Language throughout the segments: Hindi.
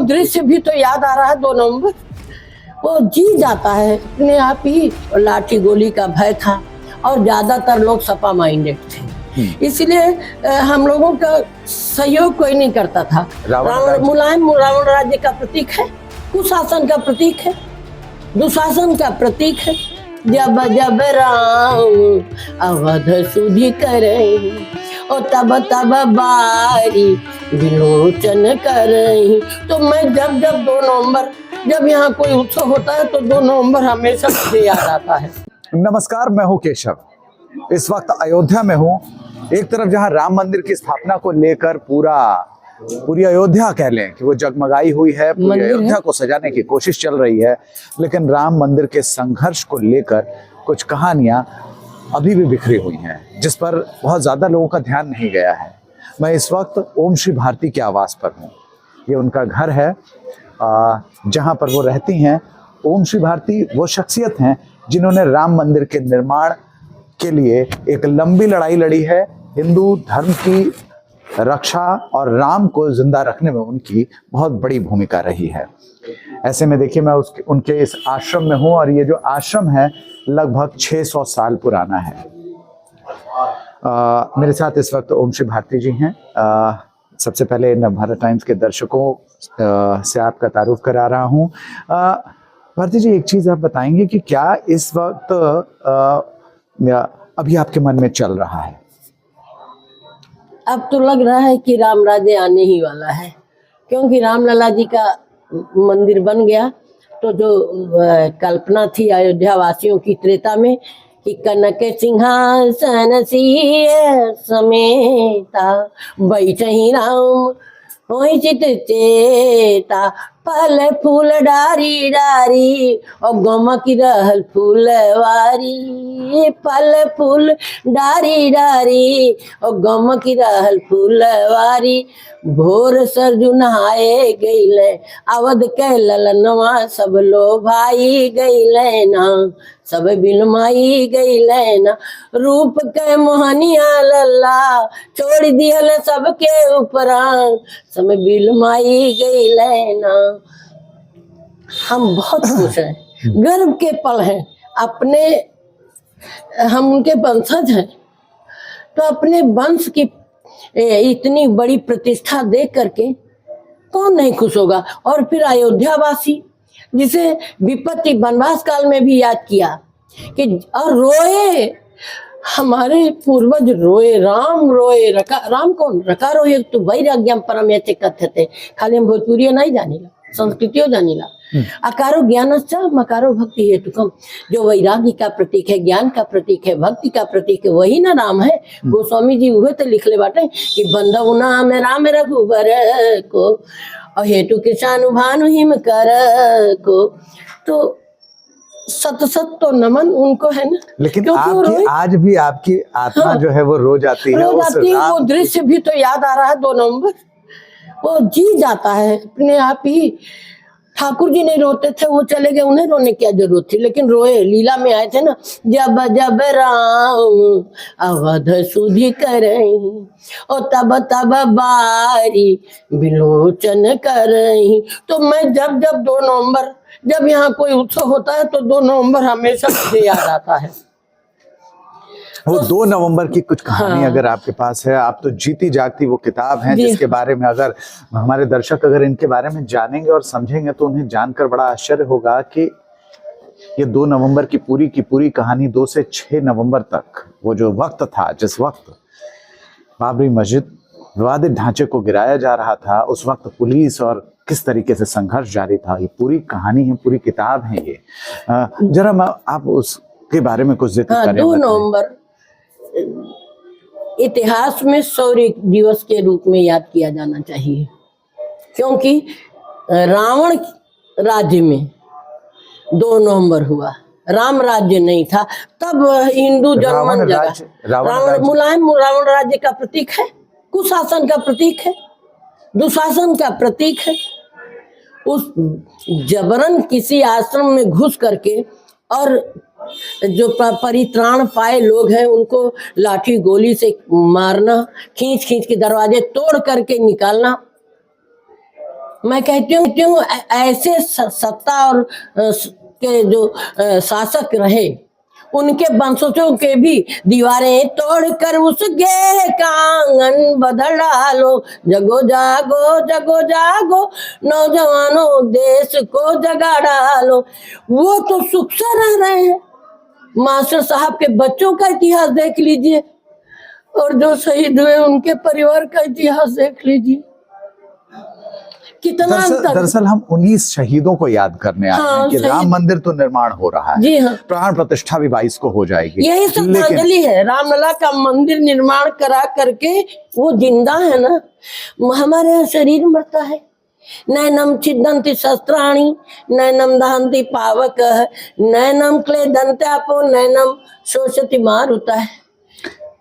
दृश्य भी तो याद आ रहा है 2 नवंबर। वो जी जाता है अपने आप ही। लाठी गोली का भय था और ज्यादातर लोग सपा माइंडेड थे, इसलिए हम लोगों का सहयोग कोई नहीं करता था। रावण मुलायम रावण राज्य का प्रतीक है, कुशासन का प्रतीक है, दुशासन का प्रतीक है। जब जब राम अवध सुधि करे और तब तब बारी विलोचन करे। तो मैं जब 2 नवंबर जब यहाँ कोई उत्सव होता है तो 2 नवंबर हमेशा मुझे याद आता है। नमस्कार, मैं हूँ केशव। इस वक्त अयोध्या में हूँ। एक तरफ जहाँ राम मंदिर की स्थापना को लेकर पूरी अयोध्या कह लें कि वो जगमगाई हुई है, पूरी अयोध्या को सजाने की कोशिश चल रही है, लेकिन राम मंदिर के संघर्ष को लेकर कुछ कहानियां अभी भी बिखरी हुई हैं, जिस पर बहुत ज्यादा लोगों का ध्यान नहीं गया है। मैं इस वक्त ओम श्री भारती के आवास पर हूँ। ये उनका घर है जहाँ पर वो रहती हैं। ओम श्री भारती वो शख्सियत हैं जिन्होंने राम मंदिर के निर्माण के लिए एक लंबी लड़ाई लड़ी है। हिंदू धर्म की रक्षा और राम को जिंदा रखने में उनकी बहुत बड़ी भूमिका रही है। ऐसे में देखिए, मैं उनके इस आश्रम में हूँ और ये जो आश्रम है लगभग 600 साल पुराना है। मेरे साथ इस वक्त ओम श्री भारती जी हैं। सबसे पहले नवभारत टाइम्स के दर्शकों से आपका तारुफ करा रहा हूँ। भारती जी, एक चीज आप बताएंगे कि क्या इस वक्त अभी आपके मन में चल रहा है? अब तो लग रहा है कि राम राज्य आने ही वाला है, क्योंकि रामलला जी का मंदिर बन गया। तो जो कल्पना थी अयोध्या वासियों की त्रेता में कि कनक सिंहासन सिंह समेता बैठहि राम होई चित चेता, फल फूल डारी डारी और गमक रहल फूलवारी। फल फूल डारी डारी और गमक रहल फूलवारी। भोर सरजू नहाए गईले अवध के ललनवा, सब लो भाई गईले ना, सब बिलमाई गईले ना। रूप के मोहनिया लल्ला छोड़ दियल सबके ऊपरा, सब बिलमाई गईले ना। हम बहुत खुश हैं, गर्व के पल हैं। अपने हम उनके वंशज हैं, तो अपने वंश की इतनी बड़ी प्रतिष्ठा देख करके कौन नहीं खुश होगा। और फिर अयोध्या वासी जिसे विपत्ति वनवास काल में भी याद किया कि और रोए, हमारे पूर्वज रोए, राम रोए। राम कौन रका रोए तो वैराग्यम परम यचे कथ्यते। खाली हम भोजपुरी नहीं जानीला, संस्कृतियों जानीला। अकारो ज्ञानश्च मकारो भक्ति हेतुकम। जो वैराग्य का प्रतीक है, ज्ञान का प्रतीक है, भक्ति का प्रतीक है, वही ना राम है। गोस्वामी जी हुए तो लिखले बाटे कि बंधु नाम राम रघुबर को और हेतु कृष्णानुभानु हिम कर को। तो सत तो नमन उनको है ना। लेकिन आपकी आज भी आपकी आत्मा जो है वो रो जाती है। वो दृश्य भी तो याद आ रहा है 2 नवंबर। वो जी जाता है अपने आप ही। ठाकुर जी नहीं रोते थे, वो चले गए, उन्हें रोने की क्या जरूरत थी, लेकिन रोए। लीला में आए थे ना, जब जब राम अवध सुधि करे और तब तब बारी विलोचन करे। तो मैं जब 2 नवंबर जब यहाँ कोई उत्सव होता है तो 2 नवंबर हमेशा मुझे याद आता है। वो 2 नवंबर की कुछ कहानी अगर आपके पास है, आप तो जीती जागती वो किताब है जिसके बारे में अगर हमारे दर्शक अगर इनके बारे में जानेंगे और समझेंगे तो उन्हें जानकर बड़ा आश्चर्य होगा कि ये 2 नवंबर की पूरी कहानी 2 से 6 नवंबर तक, वो जो वक्त था जिस वक्त बाबरी मस्जिद विवादित ढांचे को गिराया जा रहा था, उस वक्त पुलिस और किस तरीके से संघर्ष जारी था, ये पूरी कहानी है, पूरी किताब है ये। जरा आप उसके बारे में कुछ जिक्र करें। 2 नवंबर इतिहास में शौर्य दिवस के रूप में याद किया जाना चाहिए, क्योंकि रावण राज्य में 2 नवंबर हुआ। राम राज्य नहीं था तब, हिंदू जन्मन जगह। रावण मुलायम रावण राज्य का प्रतीक है, कुशासन का प्रतीक है, दुशासन का प्रतीक है। उस जबरन किसी आश्रम में घुस करके और जो परित्राण पाए लोग हैं उनको लाठी गोली से मारना, खींच खींच के दरवाजे तोड़ करके निकालना, मैं कहती हूँ ऐसे सत्ता और के जो शासक रहे, उनके वंशजों के भी दीवारें तोड़कर उसके कांगन बदल डालो। जगो जागो जगो जागो नौजवानों, देश को जगा डालो। वो तो सुख से रह रहे हैं। मास्टर साहब के बच्चों का इतिहास देख लीजिए, और जो शहीद हुए उनके परिवार का इतिहास देख लीजिए, कितना अंतर। दरअसल हम 19 शहीदों को याद करने आए हैं कि राम मंदिर तो निर्माण हो रहा है। जी हाँ। प्राण प्रतिष्ठा भी 22 को हो जाएगी। यही श्रद्धांजलि है। रामलला का मंदिर निर्माण करा करके वो जिंदा है ना। हमारे यहाँ शरीर मरता है। नैनम छिदन्ति शस्त्राणि नैनम दहन्ति पावक नैनम क्लेदन्त्यापो नैनम शोषति मारुता है।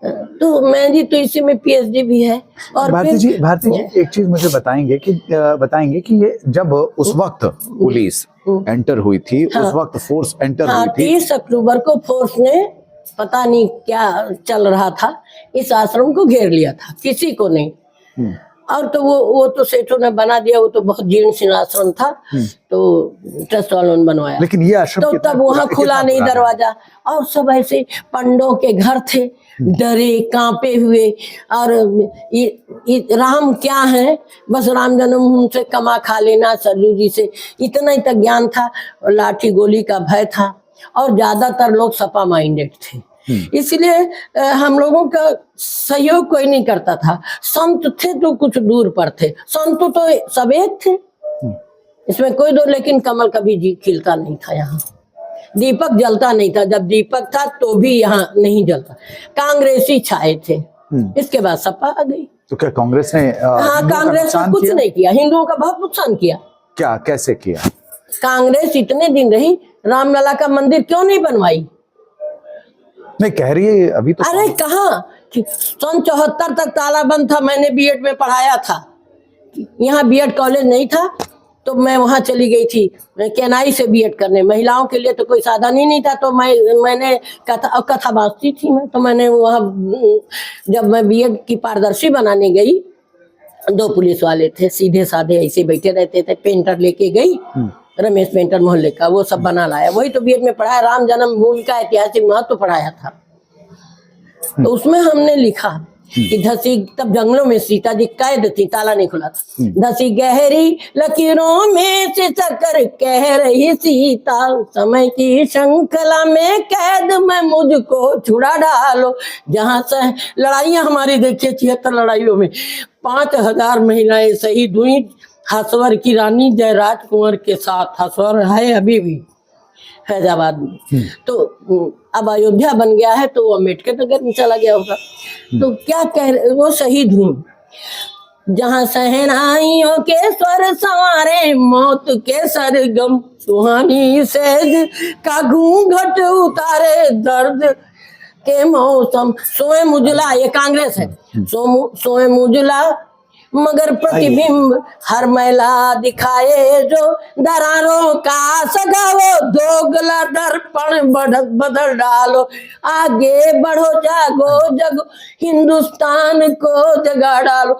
तो मेरी तो इसी में पीएचडी भी है। और भारती जी एक चीज मुझे बताएंगे कि ये जब उस वक्त पुलिस एंटर हुई थी, हाँ, उस वक्त फोर्स एंटर हुई थी 30 अक्टूबर को फोर्स ने पता नहीं क्या चल रहा था, इस आश्रम को घेर लिया था, किसी को नहीं। और तो वो तो सेठों ने बना दिया, वो तो बहुत जीर्ण शीर्ण आश्रम था, तो ट्रस्ट वालों ने बनवाया। लेकिन ये आश्रम तो तब वहां खुला नहीं दरवाजा, और सब ऐसे पंडों के घर थे, डरे कांपे हुए। और राम क्या है, बस राम जन्मभूमि से कमा खा लेना, सरजू जी से, इतना ही तक ज्ञान था। लाठी गोली का भय था, और ज्यादातर लोग सपा माइंडेड थे, इसलिए हम लोगों का सहयोग कोई नहीं करता था। संत थे तो कुछ दूर पर थे, संत तो सब एक थे, इसमें कोई दो। लेकिन कमल कभी जी खिलता नहीं था यहाँ, दीपक जलता नहीं था। जब दीपक था तो भी यहाँ नहीं जलता। कांग्रेसी छाए थे, इसके बाद सपा आ गई। तो क्या कांग्रेस ने हाँ, कांग्रेस ने कुछ नहीं किया, हिंदुओं का बहुत नुकसान किया। क्या, कैसे किया? कांग्रेस इतने दिन रही, रामलला का मंदिर क्यों नहीं बनवाई? नहीं कह रही है अभी तो। अरे कहाँ, सन 74 तक ताला बंद था। मैंने बीएड में पढ़ाया था, यहाँ बीएड कॉलेज नहीं था, तो मैं वहाँ चली गई थी केनाई से बीएड करने। महिलाओं के लिए तो कोई साधन ही नहीं था, तो मैंने कथा बांचती थी मैं, तो मैंने वहाँ, जब मैं बीएड की पारदर्शी बनाने गई, 2 पुलिस वाले थे, सीधे साधे ऐसे बैठे रहते थे, पेंटर लेके गई, रमेश पेंटर मोहल्ले का, वो सब बना लाया। वही तो बीएड में पढ़ाया, राम जन्मभूमि का ऐतिहासिक महत्व पढ़ाया था। तो उसमें हमने लिखा कि धसी, तब जंगलों में सीता जी कैद थी, ताला नहीं खुला था। धसी गहरी लकीरों में से चकर कह रही सीता, समय की श्रृंखला में कैद में मुझको छुड़ा डालो। जहां से लड़ाइयां हमारी देखिए, 76 लड़ाइयों में 5000 महिलाएं शहीद हुई। हसवर की रानी जयराज कुंवर के साथ, हसवर है अभी भी फैजाबाद में। तो अब अयोध्या बन गया है, तो वो अम्बेडकर नगर में चला गया होगा। तो क्या कह रहे, वो शहीद हुई। जहाँ सहनाइयों के स्वर संवारे मौत के सरगम, सुहानी सेज का घूंघट उतारे दर्द के मौसम। सोए मुजला, ये कांग्रेस है, सोए मुजला मगर प्रतिबिंब हर महिला दिखाए जो, दरारों का सगावो दोगला दर्पण बदल डालो। आगे बढ़ो जागो जगो हिंदुस्तान को जगा डालो।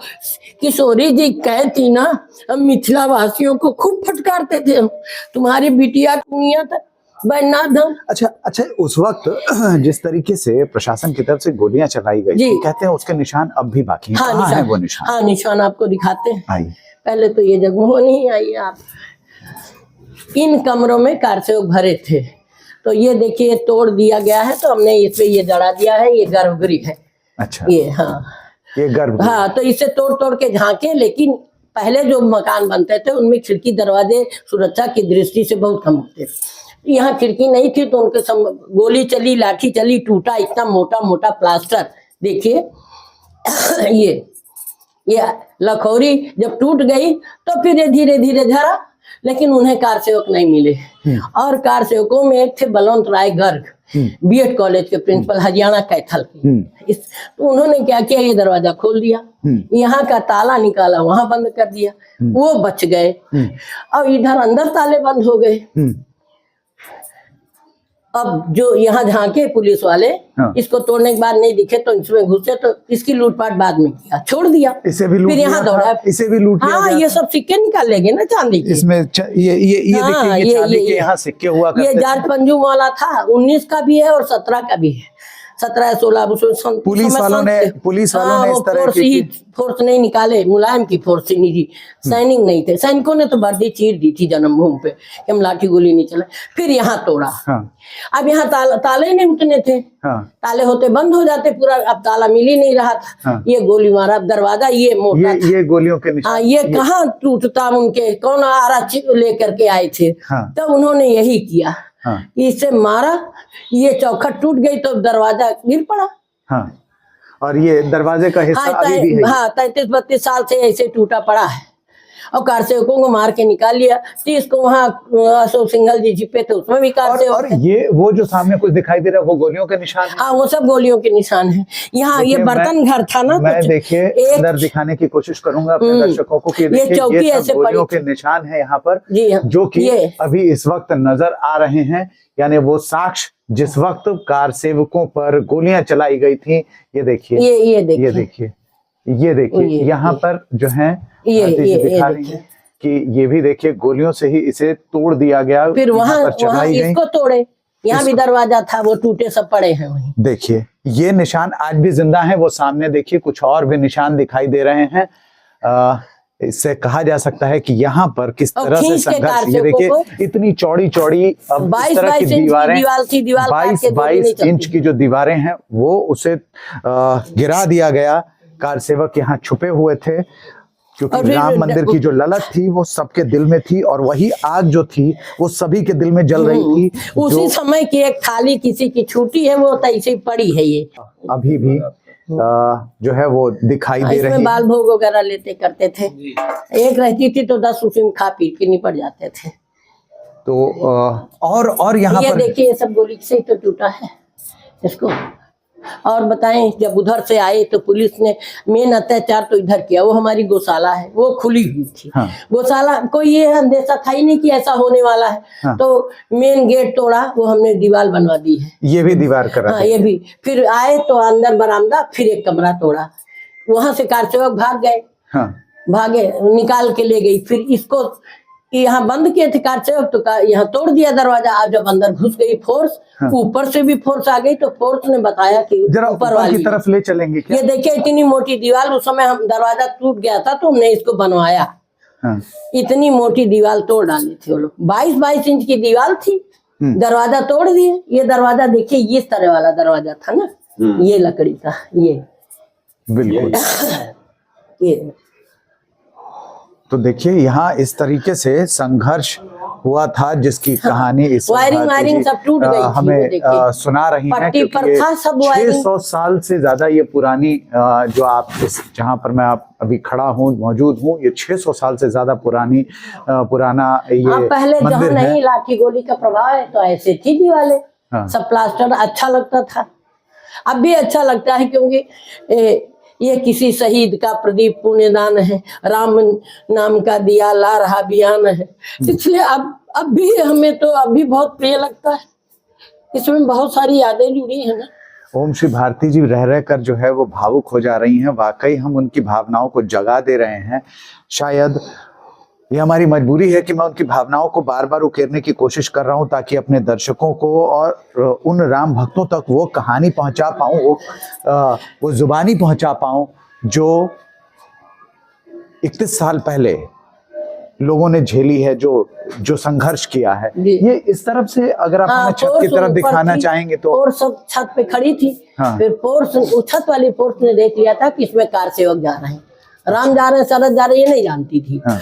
किशोरी जी कहती ना, हम मिथिला वासियों को खूब फटकारते थे, तुम्हारी बिटिया कुनिया तक धाम। अच्छा, उस वक्त जिस तरीके से प्रशासन की तरफ से गोलियां चलाई गई, कहते हैं उसके निशान अब भी बाकी हैं। हाँ, कहाँ हैं वो निशान? हाँ, निशान आपको दिखाते हैं। आइए। पहले तो ये जगह नहीं आई, आप इन कमरों में कारसेवक भरे थे, तो ये देखिए तोड़ दिया गया है, तो हमने इस पे ये जड़ा दिया है, ये गर्भगृह है। अच्छा, ये हाँ, ये गर्भगृह। हाँ, तो इसे तोड़ तोड़ के झांके। लेकिन पहले जो मकान बनते थे उनमें खिड़की दरवाजे सुरक्षा की दृष्टि से बहुत कम होते थे। यहाँ खिड़की नहीं थी, तो उनके गोली चली, लाठी चली, टूटा इतना मोटा मोटा प्लास्टर। देखिए ये लखौरी जब टूट गई तो फिर ये धीरे धीरे झरा, लेकिन उन्हें कार सेवक नहीं मिले। और कार सेवकों में एक थे बलवंत राय गर्ग, बीएड कॉलेज के प्रिंसिपल, हरियाणा कैथल के। तो उन्होंने क्या किया, ये दरवाजा खोल दिया, यहाँ का ताला निकाला, वहां बंद कर दिया, वो बच गए। और इधर अंदर ताले बंद हो गए। अब जो यहाँ झांके पुलिस वाले, हाँ। इसको तोड़ने के बाद नहीं दिखे तो इसमें घुसे, तो इसकी लूटपाट बाद में किया, छोड़ दिया। इसे भी लूट फिर यहाँ लिया दौड़ा, था, इसे भी लूट लिया हाँ गया ये था। सब सिक्के निकाल लेंगे ना चांदी के। इसमें ये हाँ, देखिए, ये चांदी के यहाँ सिक्के हुआ ये करते थे। जाट पंजुम वाला था, 19 का भी है और 17 का भी है, 17 16 उसमें पुलिस वालों ने इस तरह की फोर्स नहीं निकाले, मुलायम की फोर्स ही नहीं थी, सैनिक नहीं थे। सैनिकों ने तो वर्दी चीर दी थी जन्मभूमि पे कि हम लाठी गोली नहीं चला। फिर यहाँ तोड़ा। हाँ। अब यहाँ ताले नहीं उतने थे, हाँ। ताले होते बंद हो जाते पूरा, अब ताला मिल ही नहीं रहा था। हाँ। ये गोली मारा, अब दरवाजा ये मोटा था। ये गोलियों के निशान। हाँ, ये कहाँ टूटता, उनके कौन आरा लेकर के आए थे। हाँ। तब उन्होंने यही किया। हाँ। इसे मारा, ये चौखट टूट गई तो दरवाजा गिर पड़ा। हाँ। और ये दरवाजे का हिस्सा अभी भी है। हाँ, 33-32 साल से ऐसे टूटा पड़ा है। और कार सेवकों को मार के निकाल लिया। 30 को वहाँ अशोक सिंघल जी छिपे थे, उसमें भी कार सेवक। और ये वो जो सामने कुछ दिखाई दे रहा है वो गोलियों के निशान है। हाँ, वो सब गोलियों के निशान है। यहाँ ये बर्तन घर था ना, मैं देखिए अंदर दिखाने की कोशिश करूंगा अपने दर्शकों को कि ये चौकी ये ऐसे सब गोलियों के निशान है यहाँ पर, जी हाँ, जो कि अभी इस वक्त नजर आ रहे हैं। यानी वो साक्ष्य जिस वक्त कार सेवकों पर गोलियां चलाई गई थी। ये देखिए, ये देखिए, यहाँ पर जो है ये दिखा रही है कि ये भी देखिए गोलियों से ही इसे तोड़ दिया गया। फिर वहाँ इसको तोड़े, यहाँ भी दरवाजा था, वो टूटे सब पड़े हैं वहीं। देखिए ये निशान आज भी जिंदा है। वो सामने देखिए कुछ और भी निशान दिखाई दे रहे हैं। इससे कहा जा सकता है कि यहाँ पर किस तरह से संघर्ष, ये देखिए इतनी चौड़ी 22 इंच की जो दीवारें हैं वो उसे गिरा दिया गया। कार सेवक यहाँ छुपे हुए थे क्योंकि राम मंदिर की जो ललक थी वो सबके दिल में थी और वही आग जो थी वो सभी के दिल में जल रही थी। उसी समय की एक थाली किसी की छूटी है, वो ऐसे ही पड़ी है। ये अभी भी जो है वो दिखाई दे रही है। बाल भोग वगैरह लेते करते थे, एक रहती थी तो 10 उसी में खा पी के निपट जाते थे। तो और यहाँ पर देखिए ये सब गोली से ही तो टूटा है इसको। और बताएं, जब उधर से आए तो पुलिस ने मेन अत्याचार तो इधर किया। वो हमारी गौशाला है, वो खुली हुई थी। हाँ। गौशाला कोई ये अंदेशा था ही नहीं कि ऐसा होने वाला है। हाँ। तो मेन गेट तोड़ा, वो हमने दीवार बनवा दी है। ये भी दीवार करा। हाँ, ये भी। फिर आए तो अंदर बरामदा, फिर एक कमरा तोड़ा। वहां से कार सेवक भाग गए। हाँ। भागे, निकाल के ले गई। फिर इसको यहाँ बंद किए थे कार सेवक, तो यहाँ तोड़ दिया दरवाजा। अब जब अंदर घुस गई फोर्स, ऊपर से भी फोर्स आ गई, तो फोर्स ने बताया कि ऊपर वाली की तरफ ले चलेंगे क्या? ये देखिए इतनी मोटी दीवार, उस समय हम दरवाजा टूट गया था तो हमने इसको बनवाया। हाँ। इतनी मोटी दीवार तोड़ डाली थी वो लोग। 22 इंच की दीवार थी, दरवाजा तोड़ दिए। ये दरवाजा देखिए, इस तरह वाला दरवाजा था ना, ये लकड़ी का, ये बिल्कुल। ये तो देखिए यहाँ इस तरीके से संघर्ष हुआ था जिसकी कहानी इस वायरिंग सब टूट गई थी। हमें सुना रही है क्योंकि 600 साल से ज्यादा ये पुरानी जो आप जहाँ पर मैं अभी खड़ा हूँ मौजूद हूँ, ये 600 साल से ज्यादा पुराना ये पहले जहाँ नहीं लाठी गोली का प्रभाव है तो ऐसे थी दीवारें। सब प्लास्टर अच्छा लगता था, अब भी अच्छा लगता है क्योंकि ये किसी शहीद का प्रदीप पुण्यदान है, राम नाम का दिया ला रहा बयान है, इसलिए अब भी हमें तो अभी बहुत प्रिय लगता है। इसमें बहुत सारी यादें जुड़ी है ना। ओम श्री भारती जी रह कर जो है वो भावुक हो जा रही हैं। वाकई हम उनकी भावनाओं को जगा दे रहे हैं। शायद ये हमारी मजबूरी है कि मैं उनकी भावनाओं को बार बार उकेरने की कोशिश कर रहा हूं ताकि अपने दर्शकों को और उन राम भक्तों तक वो कहानी पहुंचा पाऊं, वो जुबानी पहुंचा पाऊं जो 31 साल पहले लोगों ने झेली है, जो संघर्ष किया है। ये इस तरफ से अगर आप हमें छत की तरफ दिखाना चाहेंगे तो। और सब छत पे खड़ी थी। हाँ। फिर छत वाली फोर्स ने देख लिया था कि इसमें कार सेवक जा रहे हैं, राम जा रहे हैं, शरद जा रहे हैं, ये नहीं जानती थी। हाँ।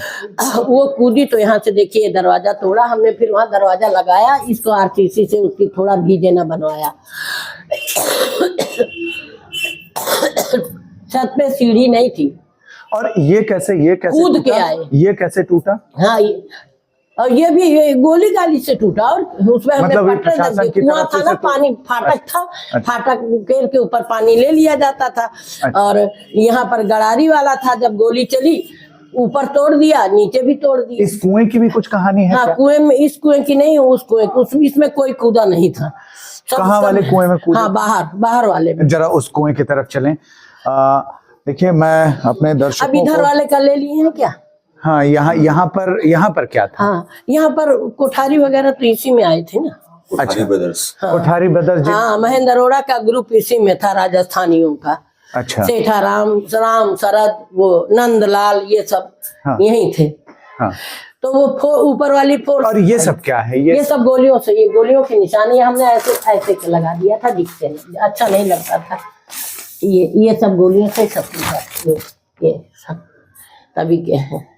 वो कूदी तो यहाँ से देखिए दरवाजा तोड़ा हमने, फिर वहां दरवाजा लगाया, इसको आरसीसी से उसकी थोड़ा भीजे न बनवाया। छत पे सीढ़ी नहीं थी। और ये कैसे कूद के आए, ये कैसे टूटा? हाँ, और ये भी गोली गाली से टूटा। और उसमें मतलब कुआं था ना, पानी फाटक था। अच्छा। फाटक घेर के ऊपर पानी ले लिया जाता था। अच्छा। और यहाँ पर गड़ारी वाला था, जब गोली चली ऊपर तोड़ दिया, नीचे भी तोड़ दिया। इस कुएं की भी कुछ कहानी है हाँ, क्या? कुएं में, इस कुएं की नहीं, उस कुएं इसमें कोई कूदा नहीं था। कहाँ वाले कुएं में कूदे? हाँ, बाहर वाले में। जरा उस कुएं की तरफ चलें। देखिए, मैं अपने दर्शकों अब इधर वाले का ले लिए हैं क्या? हाँ, यहाँ पर क्या था? हाँ, यहाँ पर कोठारी वगैरह तो इसी में आए थे ना। अच्छा, ब्रदर्स। हाँ। कोठारी ब्रदर्स जी। हाँ, महेंद्र अरोड़ा का ग्रुप इसी में था, राजस्थानियों का। अच्छा। सेठाराम, राम शरद, वो नंदलाल, ये सब हाँ। यही थे। हाँ। तो वो ऊपर वाली फोर्स। और ये सब क्या है? ये सब गोलियों से, ये गोलियों की निशानी हमने ऐसे लगा दिया था, दिखते नहीं, अच्छा नहीं लगता था। ये सब गोलियों से सब ये सब तभी के हैं।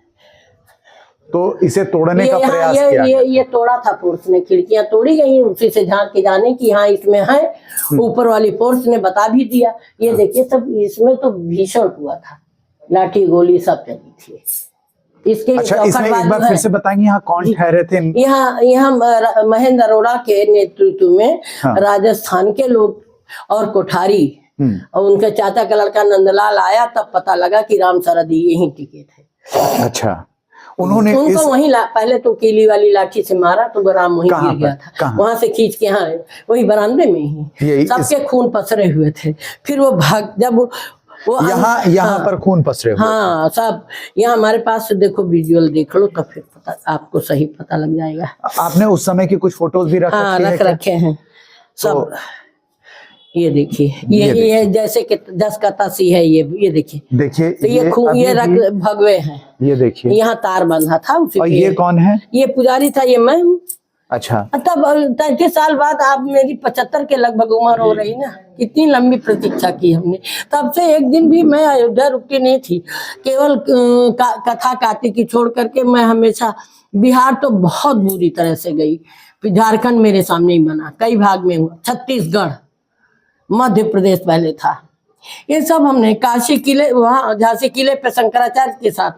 तो इसे तोड़ने का प्रयास किया। ये तोड़ा था फोर्स ने, खिड़कियां तोड़ी गई, उसी से झांक के जाने की हाँ इसमें है। ऊपर वाली फोर्स ने बता भी दिया। ये देखिए सब, इसमें तो भीषण हुआ था, लाठी गोली सब चली थी। इसके अच्छा, इसमें एक बार फिर से बताएंगे यहाँ कौन ठहरे थे? यहाँ महेंद्र अरोड़ा के नेतृत्व में राजस्थान के लोग और कोठारी और उनके चाचा का लड़का नंदलाल आया, तब पता लगा कि राम शरद यहीं टिके थे। अच्छा, उन्होंने उनको वहीं पहले तो कीली वाली लाठी से मारा तो राम वहीं गिर गया था, वहां से खींच के, हाँ वही बरामदे में ही सबके खून पसरे हुए थे। फिर वो जब वो यहाँ पर खून पसरे हुए। हाँ, सब यहाँ हमारे पास देखो, विजुअल देख लो तो फिर आपको सही पता लग जाएगा। आपने उस समय की कुछ फोटोज भी रखे हैं सब। ये देखिए, ये जैसे कि 10 का तसी है, ये देखिए तो ये रख भगवे हैं। ये देखिए, यहाँ तार बंधा था उसी। और ये कौन है? ये पुजारी था, ये मैं हूँ। अच्छा, तब 33 साल बाद, आप मेरी 75 के लगभग उम्र हो रही ना, कितनी लंबी प्रतीक्षा की हमने। तब से एक दिन भी मैं अयोध्या रुकी नहीं थी, केवल कथा काती की छोड़ करके मैं हमेशा बिहार तो बहुत बुरी तरह से गई, फिर झारखंड मेरे सामने ही बना, कई भाग में हुआ, छत्तीसगढ़, मध्य प्रदेश पहले था, ये सब हमने। काशी किले, वहाँ झांसी किले पे शंकराचार्य के साथ,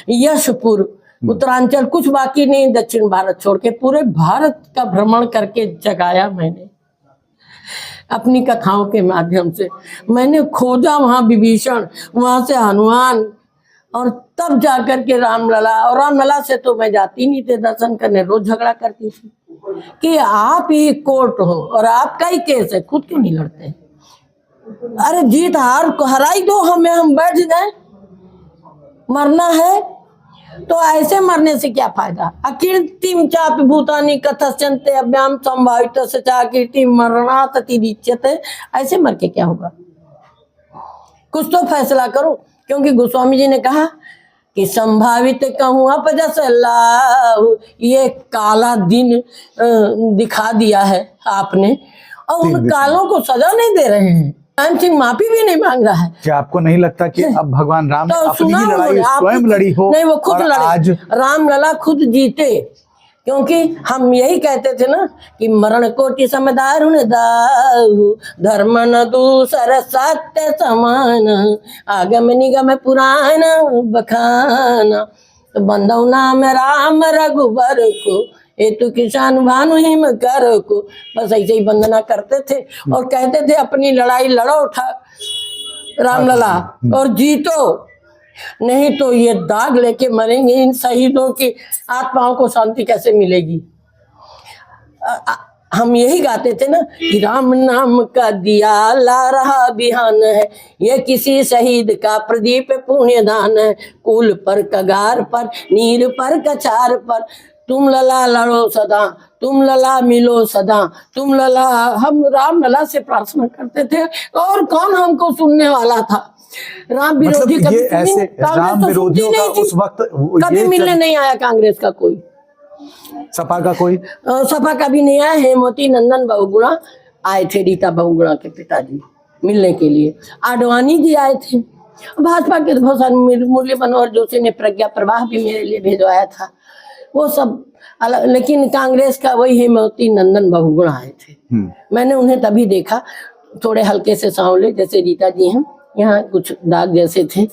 यशपुर, उत्तरांचल, कुछ बाकी नहीं, दक्षिण भारत छोड़ के पूरे भारत का भ्रमण करके जगाया मैंने अपनी कथाओं के माध्यम से। मैंने खोजा वहां विभीषण, वहां से हनुमान, और तब जाकर के रामलला। और रामलला से तो मैं जाती नहीं थे दर्शन करने, रोज झगड़ा करती थी कि आप ही कोर्ट हो और आपका ही केस है, खुद क्यों नहीं लड़ते? अरे जीत हार को हराई दो हमें, हम बैठ जाए। मरना है तो ऐसे मरने से क्या फायदा? अकीर्तिम चापि भूतानि कथस्यन्ते अभ्याम संभावित सचा कीर्ति मरणात् अतिरिच्यते। ऐसे मर के क्या होगा? कुछ तो फैसला करो, क्योंकि गोस्वामी जी ने कहा कि संभावित कहूँ अपजस लाहु, ये काला दिन दिखा दिया है आपने, और उन कालों को सजा नहीं दे रहे हैं। सिंह माफी भी नहीं मांग रहा है। क्या आपको नहीं लगता कि अब भगवान राम ने अपनी ही लड़ाई स्वयं लड़ी हो? नहीं, वो खुद लड़े। आज रामलला खुद जीते, क्योंकि हम यही कहते थे ना कि मरण कोटि समदारुण दाहु, धर्म न दूसर सत्य समान, आगम निगम पुराण बखाना, तो बंदौ नाम राम रघुबर को, ये तो किसान भानु हिम कर को। बस ऐसे ही वंदना करते थे और कहते थे अपनी लड़ाई लड़ो रामलला और जीतो, नहीं तो ये दाग लेके मरेंगे। इन शहीदों की आत्माओं को शांति कैसे मिलेगी? हम यही गाते थे ना कि राम नाम का दिया ला रहा बिहान है, ये किसी शहीद का प्रदीप पुण्य दान है। कुल पर कगार पर नीर पर कचार पर, तुम लला लड़ो सदा, तुम लला मिलो सदा, तुम लला। हम राम लला से प्रार्थना करते थे, और कौन हमको सुनने वाला था? राम विरोधी मतलब ये ऐसे राम विरोधियों का उस वक्त कभी मिलने नहीं आया कांग्रेस का कोई, सपा का कोई, सपा का भी नहीं आया। हेमवती नंदन बहुगुणा आए थे, रीता बहुगुणा के पिताजी मिलने के लिए। आडवाणी जी आए थे, भाजपा के बहुत सारे, मुरली मनोहर जोशी ने प्रज्ञा प्रवाह भी मेरे लिए भेजवाया था, वो सब अलग। लेकिन कांग्रेस का वही हेमवती नंदन बहुगुणा आए थे। मैंने उन्हें तभी देखा, थोड़े हल्के से सांवले जैसे रीता जी हैं, यहाँ कुछ दाग जैसे थे।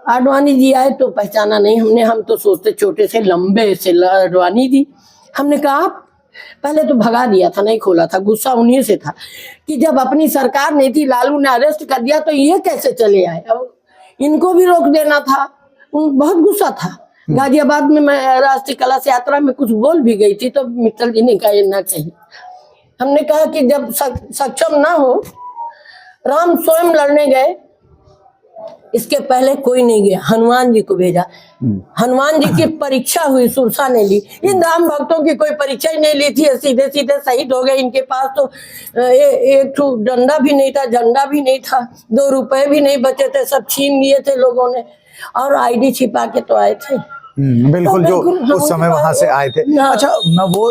आडवाणी जी आए तो पहचाना नहीं हमने, हम तो सोचते छोटे से लंबे से आडवाणी जी। हमने कहा पहले तो भगा दिया था, नहीं खोला था, गुस्सा उन्हीं से था कि जब अपनी सरकार नहीं थी, लालू ने अरेस्ट कर दिया तो ये कैसे चले आए? अब इनको भी रोक देना था, बहुत गुस्सा था। गाजियाबाद में मैं राष्ट्रीय कलश यात्रा में कुछ बोल भी गई थी तो मित्तल जी ने कहा ये ना चाहिए। हमने कहा कि जब सक्षम ना हो, राम स्वयं लड़ने गए, इसके पहले कोई नहीं गया, हनुमान जी को भेजा। हनुमान जी की परीक्षा हुई, सुरसा ने ली। इन राम भक्तों की कोई परीक्षा ही नहीं ली थी, सीधे सीधे शहीद हो गए। इनके पास तो एक तो डंडा भी नहीं था, झंडा भी नहीं था, 2 रुपए भी नहीं बचे थे, सब छीन लिए थे लोगों ने, और आईडी छिपा के तो आए थे। बिल्कुल, तो जो उस समय वहां से आए थे। अच्छा, मैं वो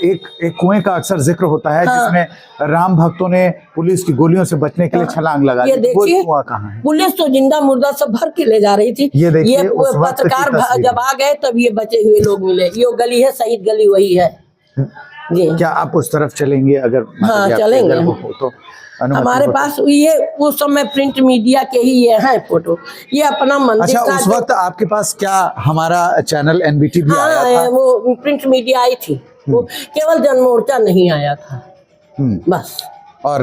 एक कुएं का अक्सर जिक्र होता है जिसमें राम भक्तों ने पुलिस की गोलियों से बचने के लिए छलांग लगा दी। वो कुआं कहाँ है? पुलिस तो जिंदा मुर्दा सब भर के ले जा रही थी। ये देखिए, उस वक्त की पत्रकार तस्वीर। जब आ गए तब ये बचे हुए लोग मिले। ये गली है, शहीद गली वही है जी। क्या आप उस तरफ चलेंगे? अगर हाँ, चलेंगे। अगर वो हो तो हमारे पास ये उस समय प्रिंट मीडिया के ही ये है फोटो। ये अपना मंदिर अच्छा, का उस वक्त आपके पास क्या हमारा चैनल एनबीटी भी आया था? वो प्रिंट मीडिया आई थी, वो केवल जनमोर्चा नहीं आया था बस। और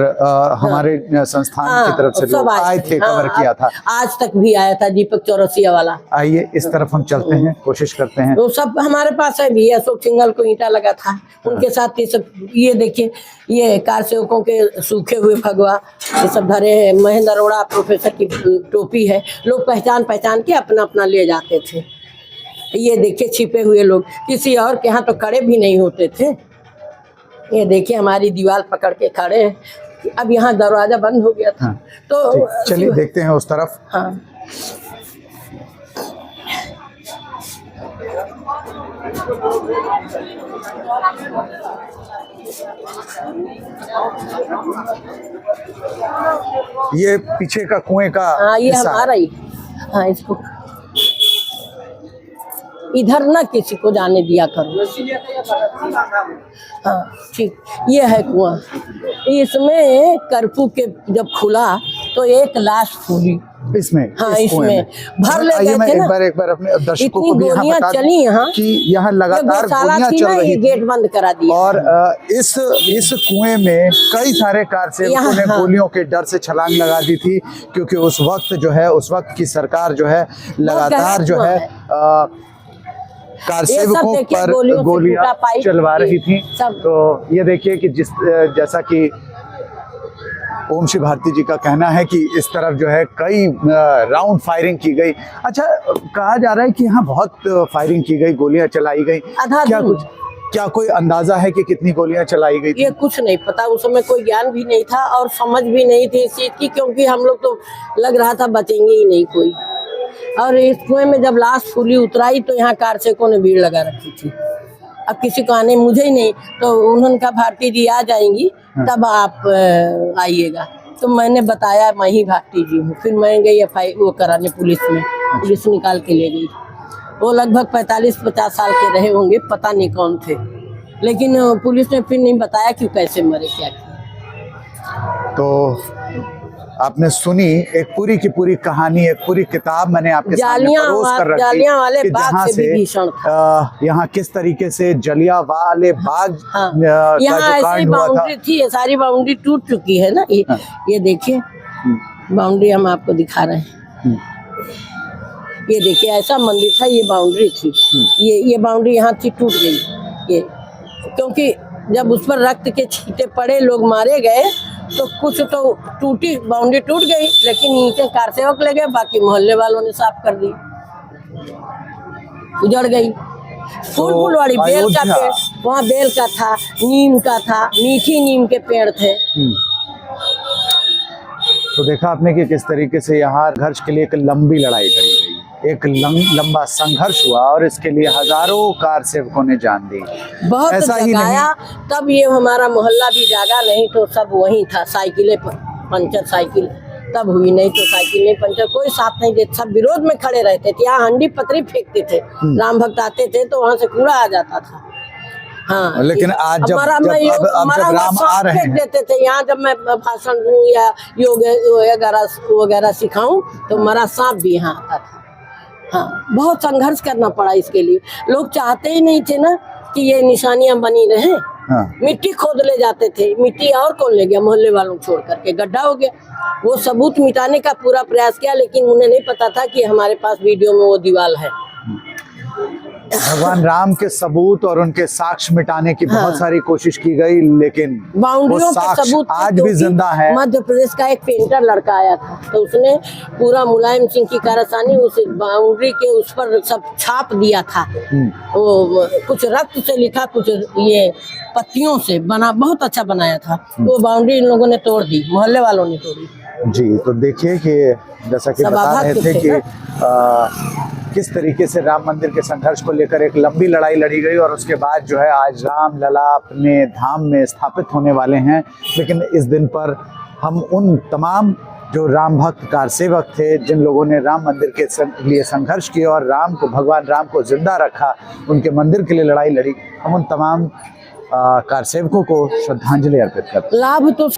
हमारे संस्थान की तरफ से लोग आए थे, कवर किया था। आज तक भी आया था दीपक चौरसिया वाला। आइए इस तरफ हम चलते हैं, कोशिश करते हैं। वो सब हमारे पास है भी। अशोक सिंघल को ईंटा लगा था, उनके साथ ये सब। ये देखिए, ये कार सेवकों के सूखे हुए भगवा ये सब धरे हैं। महेंद्र अरोड़ा प्रोफेसर की टोपी है। लोग पहचान के अपना अपना ले जाते थे। ये देखिए छिपे हुए लोग, किसी और के यहाँ तो खड़े भी नहीं होते थे। ये देखिए हमारी दीवार पकड़ के खड़े हैं। अब यहाँ दरवाजा बंद हो गया था। हाँ, तो चलिए देखते हैं उस तरफ। हाँ, ये पीछे का कुएं का हाँ, ये हिस्सा है। हमारा ही। हाँ, इसको इधर ना किसी को जाने दिया करो। हाँ ठीक, ये है कुआं। इसमें कर्फ्यू के जब खुला तो एक लाश फूली इसमें। हाँ, इस कुएं में भर ले गए थे ना। एक बार अपने दर्शकों को इतनी भी यहाँ गोलियां बता चली यहाँ कि यहाँ लगातार गोलियां चल रही थी। गेट बंद करा दिया। और इस कुएं में कई सारे कार सेवकों ने गोलियों के डर से छलांग लगा दी थी, क्योंकि उस वक्त जो है, उस वक्त की सरकार जो है लगातार जो है कार सेवकों पर गोलियां चलवा रही थी। तो ये देखिए कि जैसा कि ओम श्री भारती जी का कहना है कि इस तरफ जो है कई राउंड फायरिंग की गई। अच्छा, कहा जा रहा है कि यहाँ बहुत फायरिंग की गई, गोलियां चलाई गई। क्या कोई अंदाजा है कि कितनी गोलियां चलाई गई थी? ये कुछ नहीं पता। उस समय कोई ज्ञान भी नहीं था और समझ भी नहीं थी इस चीज की, क्योंकि हम लोग तो लग रहा था बचेंगे ही नहीं कोई। और इस कुएं में जब लाश फूली उतराई तो यहाँ कार सेवकों ने भीड़ लगा रखी थी। अब किसी को आने, मुझे ही नहीं, तो उन्होंने कहा भारती जी आ जाएंगी तब आप आइएगा। तो मैंने बताया मैं ही भारती जी हूँ। फिर मैं गई वो कराने पुलिस में, पुलिस निकाल के ले गई। वो लगभग 45-50 साल के रहे होंगे, पता नहीं कौन थे, लेकिन पुलिस ने फिर नहीं बताया कि कैसे मरे, क्या किया। तो आपने सुनी एक पूरी की पूरी कहानी, एक पूरी किताब मैंने आपके सामने परोस कर रखी कि जहाँ से यहाँ किस तरीके से जलियांवाले बाग यहाँ ऐसी बाउंड्री थी। ये सारी बाउंड्री टूट चुकी है ना। ये देखिए बाउंड्री हम आपको दिखा रहे हैं। ये देखिए ऐसा मंदिर था, ये बाउंड्री थी। ये बाउंड्री यहाँ थी, टूट गई। ये क्योंकि जब उस पर रक्त के छींटे पड़े, लोग मारे गए, तो कुछ तो टूटी, बाउंड्री टूट गई, लेकिन नीचे कार सेवक लगे, बाकी मोहल्ले वालों ने साफ कर दी, उजड़ गई। फूलवाड़ी बेल का पेड़, वहाँ बेल का था, नीम का था, मीठी नीम के पेड़ थे। तो देखा आपने कि किस तरीके से यहाँ संघर्ष के लिए एक लंबी लड़ाई लड़ी गई, एक लंबा संघर्ष हुआ और इसके लिए हजारों कार सेवकों ने जान दी। बहुत ऐसा ही जगाया, तब ये हमारा मोहल्ला भी जागा, नहीं तो सब वहीं था। साइकिलें पंचर, साइकिल तब हुई, नहीं तो साइकिल नहीं पंचर, कोई साथ नहीं देते, सब विरोध में खड़े रहते थे। यहाँ हंडी पतरी फेंकते थे, राम भक्त आते थे तो वहाँ से कूड़ा आ जाता था। हाँ, लेकिन आज जब राम आ रहे हैं, देते थे यहाँ, जब मैं भाषण दूं या योग वगैरह सिखाऊं तो हमारा सांप भी यहाँ आता था। हाँ, बहुत संघर्ष करना पड़ा इसके लिए। लोग चाहते ही नहीं थे ना कि ये निशानियां बनी रहे। हाँ। मिट्टी खोद ले जाते थे, मिट्टी और कौन ले गया, मोहल्ले वालों छोड़ करके गड्ढा हो गया। वो सबूत मिटाने का पूरा प्रयास किया, लेकिन उन्हें नहीं पता था कि हमारे पास वीडियो में वो दीवार है। भगवान राम के सबूत और उनके साक्ष्य मिटाने की बहुत हाँ। सारी कोशिश की गई, लेकिन वो बाउंड्रियों के साक्ष्य सबूत थे, आज भी क्योंकि जिंदा है। मध्य प्रदेश का एक पेंटर लड़का आया था, तो उसने पूरा मुलायम सिंह की कारस्तानी उस बाउंड्री के उस पर सब छाप दिया था। वो कुछ रक्त से लिखा, कुछ ये पत्तियों से बना, बहुत अच्छा बनाया था। वो बाउंड्री इन लोगों ने तोड़ दी, मोहल्ले वालों ने तोड़ी। जी, तो देखिए कि जैसा कि बता रहे थे कि किस तरीके से राम मंदिर के संघर्ष को लेकर एक लंबी लड़ाई लड़ी गई और उसके बाद जो है आज राम लला अपने धाम में स्थापित होने वाले हैं। लेकिन इस दिन पर हम उन तमाम जो राम भक्त कारसेवक थे, जिन लोगों ने राम मंदिर के लिए संघर्ष किया और राम को, भगवान राम को जिंदा रखा, उनके मंदिर के लिए लड़ाई लड़ी, हम उन तमाम कारसेवकों को श्रद्धांजलि अर्पित करते हैं। लाभ तो